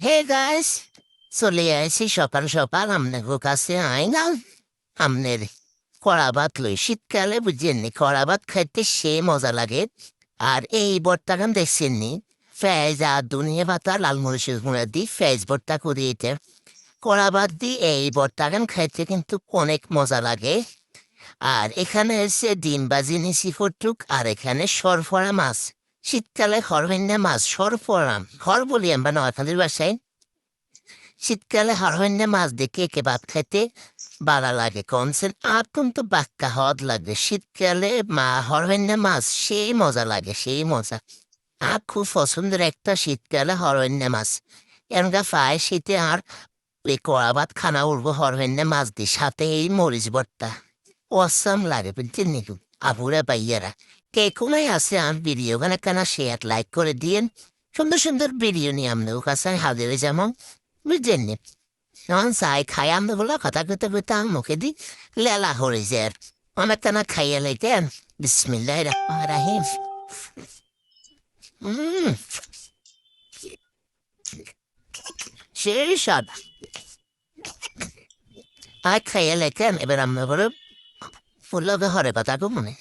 Hey guys, চলে আইছি সকাল সকাল আমনের কাছে আইনাল আমনের কড়া ভাত লই। শীতকালে বুঝছেননি কড়া ভাত খাইতে সে মজা লাগে। আর এই ভর্তাগান দেখছেননি, ফেজ আর দুনিয়া পাতা লাল মরিচের গুঁড়া দিই ফেজ ভর্তা করে এতে কড়া ভাত দিই। এই ভর্তাগান খাইতে কিন্তু অনেক মজা লাগে। আর এখানে এসে ডিম বাজি নিছি ফটুক, আর এখানে সরফরা মাছ। শীতকালে হরভেন্যা মাছ সরফরাম হর বলি আমরা নোয়াখালীর বাসায়। শীতকালে হরহন্যা মাছ দেখে একে ভাত খাইতে ভালো লাগে কনসেন। আর কিন্তু বাক্কা হদ লাগে শীতকালে হরহন্যা মাছ সেই মজা লাগে, সেই মজা। আর খুব পছন্দের একটা শীতকালে হরহন্যা মাছ। এমনকা ফায় শীতে আর এই কড়া ভাত খানা উঠবো হরহন্যা মাছ দিয়ে, সাথে এই মরিচ ভর্তা। অসাম লাগে বুঝছেন নাকি আপুরা বাইয়ারা। কে কোনায় আছে আমার ভিডিও গানে কানা শেয়ার লাইক করে দিয়েন। সুন্দর সুন্দর ভিডিও নিয়ে আমনের কাছে হাজির যেমন বুঝছেন নি। যখন চাই খাই আমনে বলে কথা কইতে কইতে আমার মুখে দি লেলা হরে যায়। অনেক টানা খাইয়া লাইতেন। বিসমিল্লাহ রহমান রাহিম। হুম, সেই স্বাদ। আর খাইয়া লাইতেন এবার আমনে বলে ফুলকে হরে কথা কো মনে